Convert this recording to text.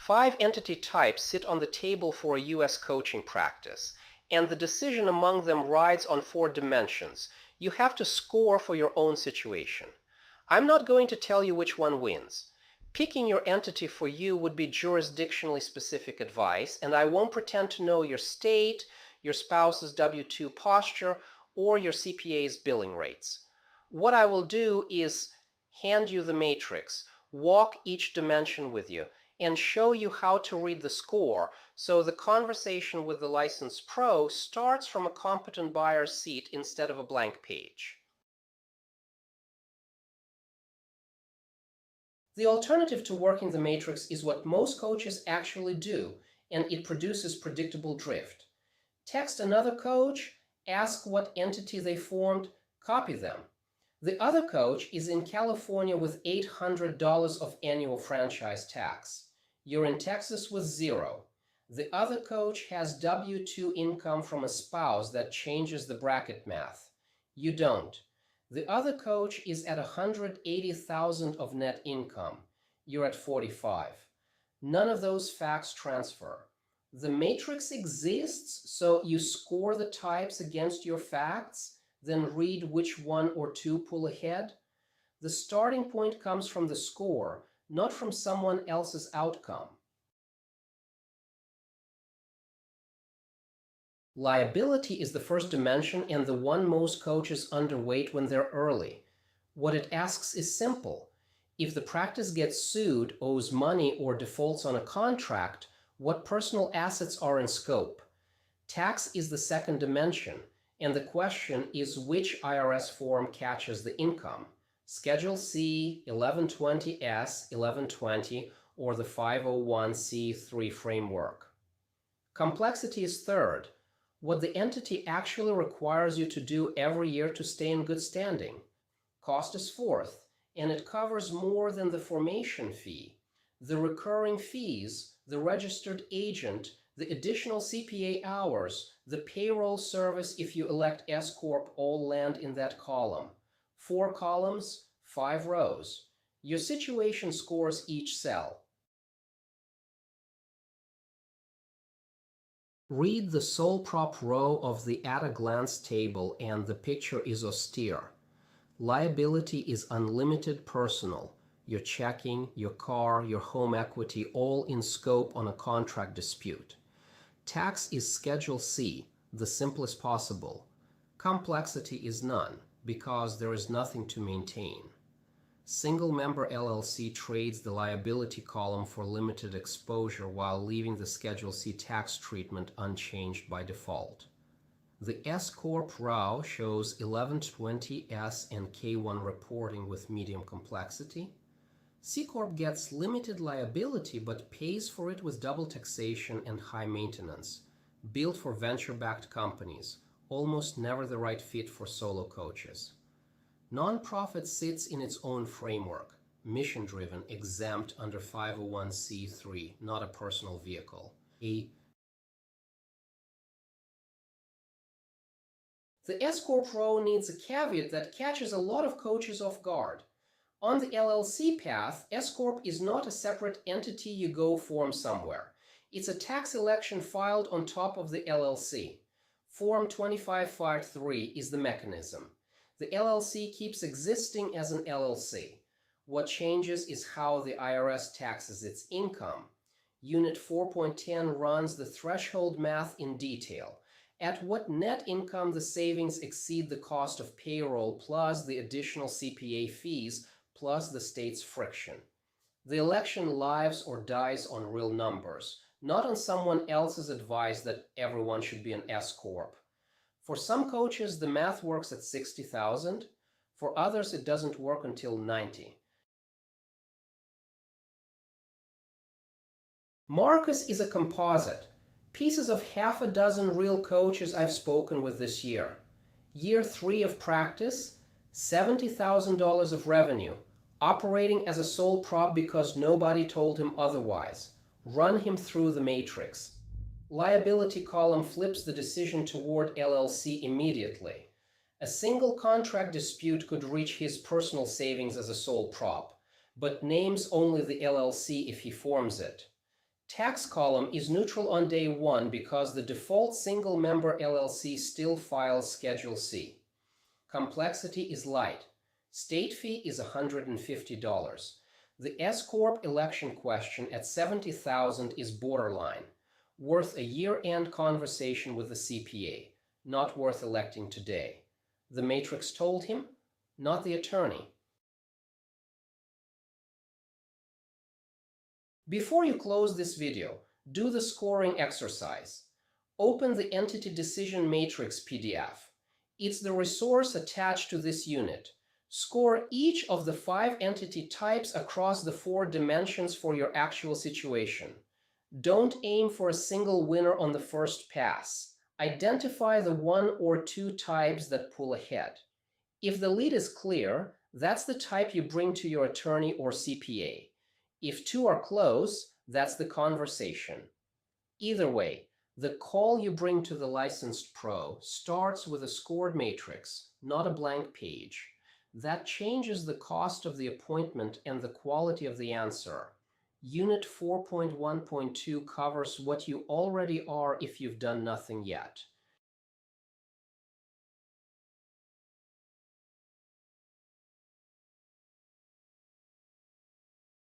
5 entity types sit on the table for a U.S. coaching practice, and the decision among them rides on 4 dimensions. You have to score for your own situation. I'm not going to tell you which one wins. Picking your entity for you would be jurisdictionally specific advice, and I won't pretend to know your state, your spouse's W-2 posture, or your CPA's billing rates. What I will do is hand you the matrix, walk each dimension with you, and show you how to read the score, so the conversation with the licensed pro starts from a competent buyer's seat instead of a blank page. The alternative to working the matrix is what most coaches actually do, and it produces predictable drift. Text another coach, ask what entity they formed, copy them. The other coach is in California with $800 of annual franchise tax. You're in Texas with 0. The other coach has W-2 income from a spouse that changes the bracket math. You don't. The other coach is at $180,000 of net income. You're at 45. None of those facts transfer. The matrix exists, so you score the types against your facts, then read which one or two pull ahead. The starting point comes from the score, not from someone else's outcome. Liability is the first dimension and the one most coaches underweight when they're early. What it asks is simple. If the practice gets sued, owes money, or defaults on a contract, what personal assets are in scope? Tax is the second dimension, and the question is which IRS form catches the income. Schedule C, 1120S, 1120, or the 501c3 framework. Complexity is third. What the entity actually requires you to do every year to stay in good standing. Cost is fourth, and it covers more than the formation fee. The recurring fees, the registered agent, the additional CPA hours, the payroll service if you elect S-Corp all land in that column. 4 columns, 5 rows. Your situation scores each cell. Read the sole prop row of the at-a-glance table and the picture is austere. Liability is unlimited personal. Your checking, your car, your home equity, all in scope on a contract dispute. Tax is Schedule C, the simplest possible. Complexity is none, because there is nothing to maintain. Single-member LLC trades the liability column for limited exposure while leaving the Schedule C tax treatment unchanged by default. The S-Corp row shows 1120S and K1 reporting with medium complexity. C-Corp gets limited liability but pays for it with double taxation and high maintenance. Built for venture-backed companies, almost never the right fit for solo coaches. Nonprofit sits in its own framework, mission-driven, exempt under 501c3, not a personal vehicle. The S-Corp row needs a caveat that catches a lot of coaches off guard. On the LLC path, S-Corp is not a separate entity you go form somewhere. It's a tax election filed on top of the LLC. Form 2553 is the mechanism. The LLC keeps existing as an LLC. What changes is how the IRS taxes its income. Unit 4.10 runs the threshold math in detail. At what net income the savings exceed the cost of payroll plus the additional CPA fees plus the state's friction. The election lives or dies on real numbers, not on someone else's advice that everyone should be an S-Corp. For some coaches, the math works at 60,000. For others, it doesn't work until 90. Marcus is a composite. Pieces of half a dozen real coaches I've spoken with this year. Year 3 of practice, $70,000 of revenue. Operating as a sole prop because nobody told him otherwise. Run him through the matrix. Liability column flips the decision toward LLC immediately. A single contract dispute could reach his personal savings as a sole prop, but names only the LLC if he forms it. Tax column is neutral on day 1 because the default single-member LLC still files Schedule C. Complexity is light. State fee is $150. The S-Corp election question at $70,000 is borderline, worth a year-end conversation with the CPA, not worth electing today. The matrix told him, not the attorney. Before you close this video, do the scoring exercise. Open the Entity Decision Matrix PDF. It's the resource attached to this unit. Score each of the 5 entity types across the 4 dimensions for your actual situation. Don't aim for a single winner on the first pass. Identify the 1 or 2 types that pull ahead. If the lead is clear, that's the type you bring to your attorney or CPA. If 2 are close, that's the conversation. Either way, the call you bring to the licensed pro starts with a scored matrix, not a blank page. That changes the cost of the appointment and the quality of the answer. Unit 4.1.2 covers what you already are if you've done nothing yet.